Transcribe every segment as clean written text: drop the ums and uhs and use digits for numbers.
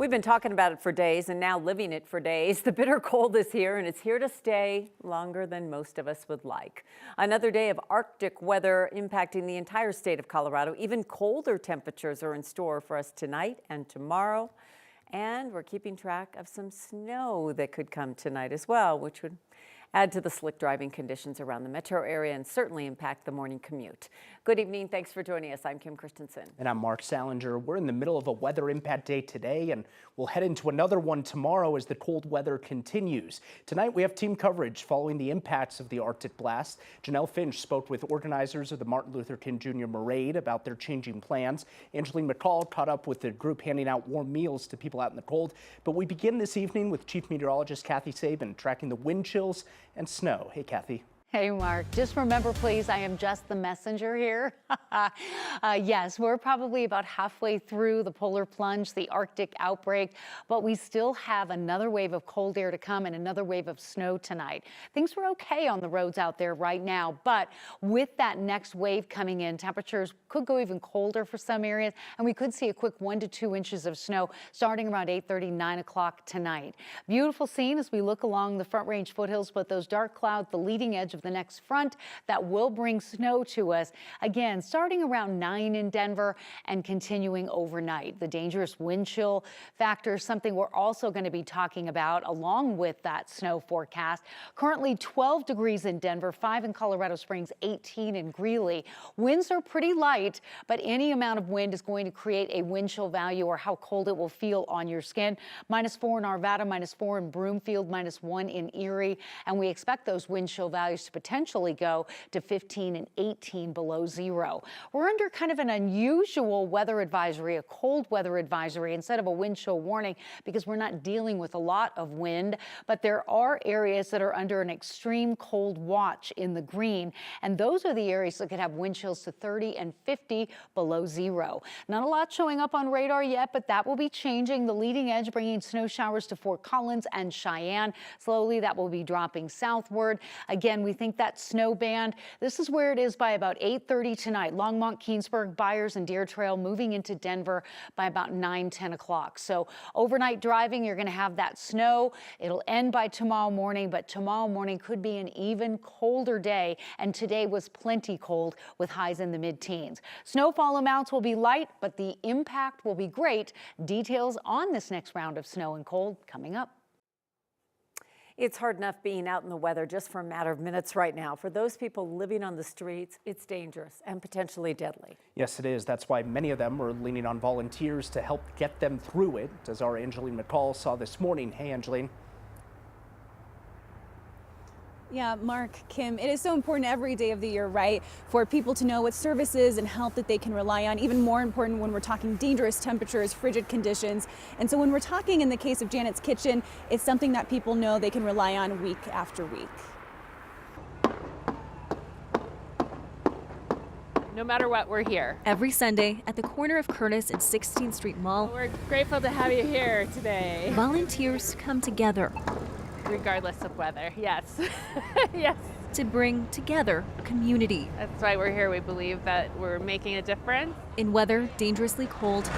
We've been talking about it for days and now living it for days. The bitter cold is here and it's here to stay longer than most of us would like. Another day of Arctic weather impacting the entire state of Colorado. Even colder temperatures are in store for us tonight and tomorrow. And we're keeping track of some snow that could come tonight as well, which would add to the slick driving conditions around the metro area and certainly impact the morning commute. Good evening. Thanks for joining us. I'm Kim Christensen. And I'm Mark Salinger. We're in the middle of a weather impact day today, and we'll head into another one tomorrow as the cold weather continues. Tonight, we have team coverage following the impacts of the Arctic blast. Janelle Finch spoke with organizers of the Martin Luther King Jr. Parade about their changing plans. Angeline McCall caught up with the group handing out warm meals to people out in the cold. But we begin this evening with Chief Meteorologist Kathy Sabin tracking the wind chills and snow. Hey, Kathy. Hey, Mark. Just remember, please, I am just the messenger here. Yes, we're probably about halfway through the polar plunge, the Arctic outbreak, but we still have another wave of cold air to come and another wave of snow tonight. Things were okay on the roads out there right now, but with that next wave coming in, temperatures could go even colder for some areas, and we could see a quick 1 to 2 inches of snow starting around 8:30, 9 o'clock tonight. Beautiful scene as we look along the Front Range foothills, but those dark clouds, the leading edge of the next front that will bring snow to us. Again, starting around 9 in Denver and continuing overnight. The dangerous wind chill factor, something we're also going to be talking about along with that snow forecast. Currently 12 degrees in Denver, 5 in Colorado Springs, 18 in Greeley. Winds are pretty light, but any amount of wind is going to create a wind chill value or how cold it will feel on your skin. -4 in Arvada, -4 in Broomfield, -1 in Erie, and we expect those wind chill values to potentially go to 15 and 18 below zero. We're under kind of an unusual weather advisory, a cold weather advisory instead of a wind chill warning because we're not dealing with a lot of wind, but there are areas that are under an extreme cold watch in the green, and those are the areas that could have wind chills to 30 and 50 below zero. Not a lot showing up on radar yet, but that will be changing. The leading edge bringing snow showers to Fort Collins and Cheyenne. Slowly that will be dropping southward. Again, we think that snow band, this is where it is by about 8:30 tonight. Longmont, Keensburg, Byers, and Deer Trail moving into Denver by about 9, 10 o'clock. So overnight driving, you're going to have that snow. It'll end by tomorrow morning, but tomorrow morning could be an even colder day. And today was plenty cold with highs in the mid-teens. Snowfall amounts will be light, but the impact will be great. Details on this next round of snow and cold coming up. It's hard enough being out in the weather just for a matter of minutes right now. For those people living on the streets, it's dangerous and potentially deadly. Yes, it is. That's why many of them are leaning on volunteers to help get them through it, as our Angeline McCall saw this morning. Hey, Angeline. Yeah, Mark, Kim, it is so important every day of the year, right, for people to know what services and help that they can rely on. Even more important when we're talking dangerous temperatures, frigid conditions. And so when we're talking in the case of Janet's Kitchen, it's something that people know they can rely on week after week. No matter what, we're here. Every Sunday at the corner of Curtis and 16th Street Mall, We're grateful to have you here today. volunteers come together Regardless of weather, yes. Yes. to bring together a community. That's why we're here. We believe that we're making a difference. In weather dangerously cold,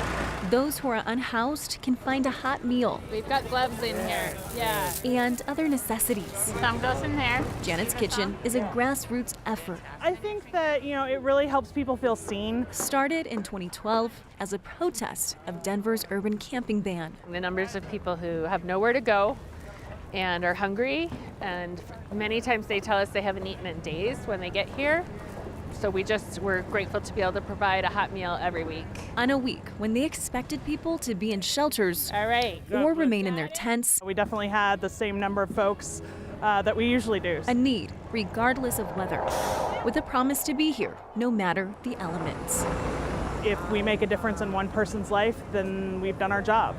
those who are unhoused can find a hot meal We've got gloves in here. Yeah. and other necessities. Some goes in there. Janet's Kitchen is a grassroots effort. I think that, it really helps people feel seen. Started in 2012 as a protest of Denver's urban camping ban. The numbers of people who have nowhere to go and are hungry, and many times they tell us they haven't eaten in days when they get here. So we're grateful to be able to provide a hot meal every week. On a week when they expected people to be in shelters All right. or remain in their tents, We definitely had the same number of folks that we usually do. a need regardless of weather, with a promise to be here no matter the elements. If we make a difference in one person's life, then we've done our job.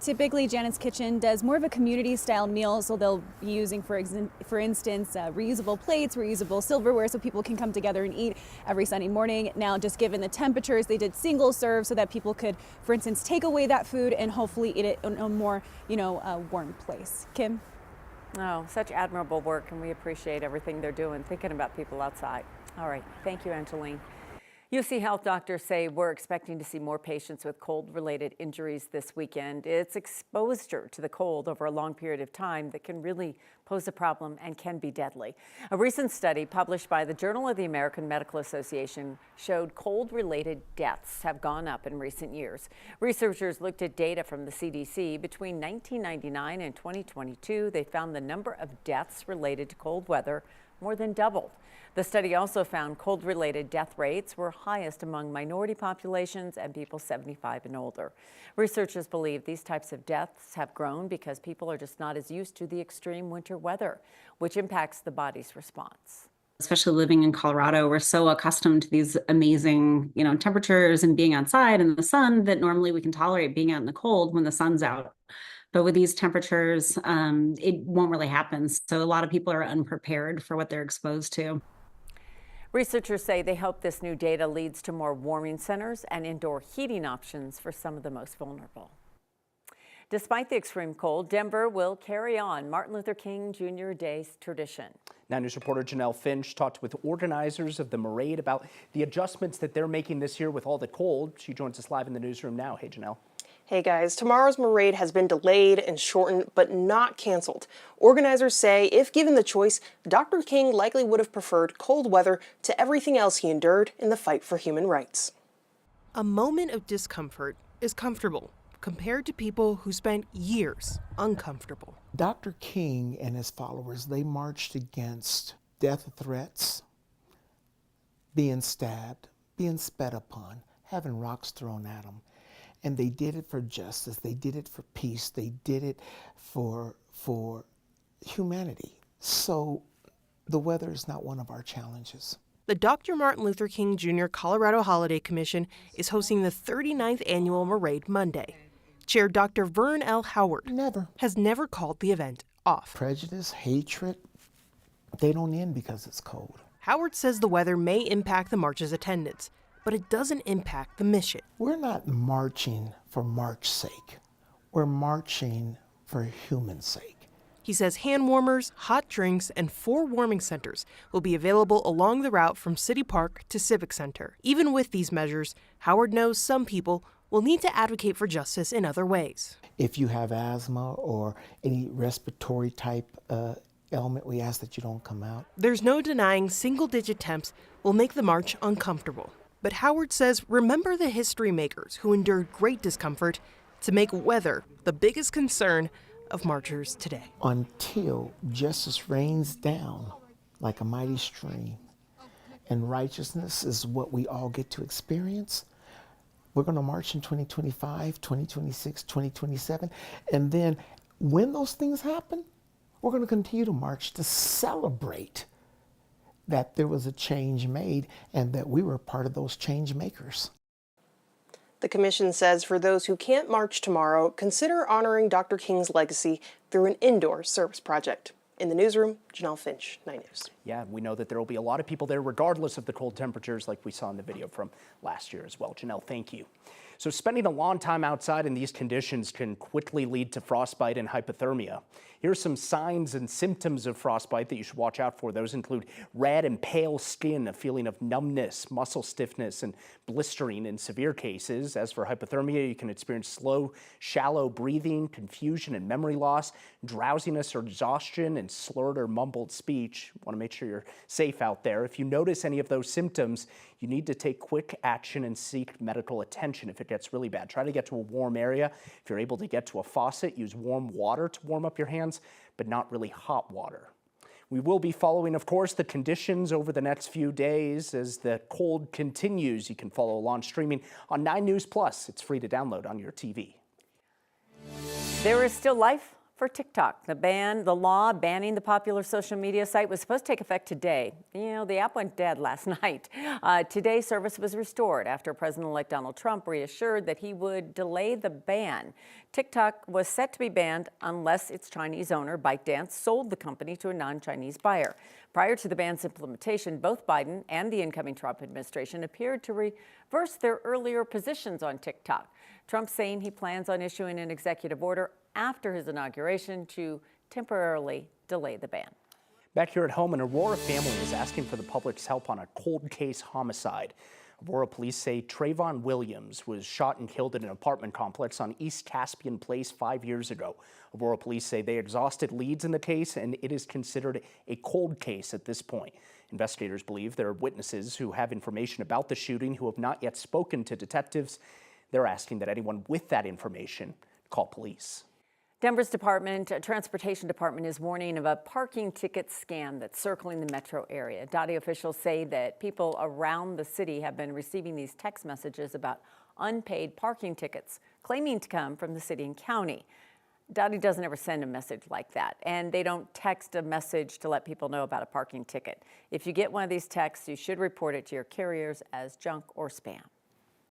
Typically, Janet's Kitchen does more of a community-style meal, so they'll be using, for instance, reusable plates, reusable silverware, so people can come together and eat every Sunday morning. Now, just given the temperatures, they did single serve so that people could, for instance, take away that food and hopefully eat it in a more, warm place. Kim? Oh, such admirable work, and we appreciate everything they're doing, thinking about people outside. All right. Thank you, Angeline. UC Health doctors say we're expecting to see more patients with cold-related injuries this weekend. It's exposure to the cold over a long period of time that can really pose a problem and can be deadly. A recent study published by the Journal of the American Medical Association showed cold-related deaths have gone up in recent years. Researchers looked at data from the CDC. Between 1999 and 2022, they found the number of deaths related to cold weather more than doubled. The study also found cold-related death rates were highest among minority populations and people 75 and older. Researchers believe these types of deaths have grown because people are just not as used to the extreme winter weather, which impacts the body's response. Especially living in Colorado, we're so accustomed to these amazing, temperatures and being outside in the sun that normally we can tolerate being out in the cold when the sun's out. But with these temperatures, it won't really happen. So a lot of people are unprepared for what they're exposed to. Researchers say they hope this new data leads to more warming centers and indoor heating options for some of the most vulnerable. Despite the extreme cold, Denver will carry on Martin Luther King Jr. Day's tradition. 9 News reporter Janelle Finch talked with organizers of the parade about the adjustments that they're making this year with all the cold. She joins us live in the newsroom now. Hey, Janelle. Hey guys, tomorrow's parade has been delayed and shortened, but not canceled. Organizers say if given the choice, Dr. King likely would have preferred cold weather to everything else he endured in the fight for human rights. A moment of discomfort is comfortable compared to people who spent years uncomfortable. Dr. King and his followers, they marched against death threats, being stabbed, being spat upon, having rocks thrown at them. And they did it for justice, they did it for peace, they did it for humanity. So the weather is not one of our challenges. The Dr. Martin Luther King Jr. Colorado Holiday Commission is hosting the 39th annual parade Monday. Chair Dr. Vern L. Howard has never called the event off. Prejudice, hatred, they don't end because it's cold. Howard says the weather may impact the march's attendance, but it doesn't impact the mission. We're not marching for march's sake. We're marching for human sake. He says hand warmers, hot drinks, and 4 warming centers will be available along the route from City Park to Civic Center. Even with these measures, Howard knows some people will need to advocate for justice in other ways. If you have asthma or any respiratory type ailment, we ask that you don't come out. There's no denying single-digit temps will make the march uncomfortable. But Howard says remember the history makers who endured great discomfort to make weather the biggest concern of marchers today. Until justice rains down like a mighty stream and righteousness is what we all get to experience, we're going to march in 2025, 2026, 2027. And then when those things happen, we're going to continue to march to celebrate that there was a change made and that we were part of those change makers. The commission says for those who can't march tomorrow, consider honoring Dr. King's legacy through an indoor service project. In the newsroom, Janelle Finch, 9 News. Yeah, we know that there will be a lot of people there regardless of the cold temperatures like we saw in the video from last year as well. Janelle, thank you. So spending a long time outside in these conditions can quickly lead to frostbite and hypothermia. Here are some signs and symptoms of frostbite that you should watch out for. Those include red and pale skin, a feeling of numbness, muscle stiffness, and blistering in severe cases. As for hypothermia, you can experience slow, shallow breathing, confusion and memory loss, drowsiness or exhaustion, and slurred or mumbled speech. Want to make sure you're safe out there. If you notice any of those symptoms, you need to take quick action and seek medical attention if it gets really bad. Try to get to a warm area. If you're able to get to a faucet, use warm water to warm up your hands, but not really hot water. We will be following, of course, the conditions over the next few days as the cold continues. You can follow along streaming on 9 News Plus. It's free to download on your TV. There is still life for TikTok. The law banning the popular social media site was supposed to take effect today. The app went dead last night. Today, service was restored after President-elect Donald Trump reassured that he would delay the ban. TikTok was set to be banned unless its Chinese owner, ByteDance, sold the company to a non-Chinese buyer. Prior to the ban's implementation, both Biden and the incoming Trump administration appeared to reverse their earlier positions on TikTok. Trump saying he plans on issuing an executive order after his inauguration to temporarily delay the ban. Back here at home, an Aurora family is asking for the public's help on a cold case homicide. Aurora police say Trayvon Williams was shot and killed in an apartment complex on East Caspian Place 5 years ago. Aurora police say they exhausted leads in the case, and it is considered a cold case at this point. Investigators believe there are witnesses who have information about the shooting who have not yet spoken to detectives. They're asking that anyone with that information call police. Denver's transportation department is warning of a parking ticket scam that's circling the metro area. Dottie officials say that people around the city have been receiving these text messages about unpaid parking tickets, claiming to come from the city and county. Dottie doesn't ever send a message like that, and they don't text a message to let people know about a parking ticket. If you get one of these texts, you should report it to your carriers as junk or spam.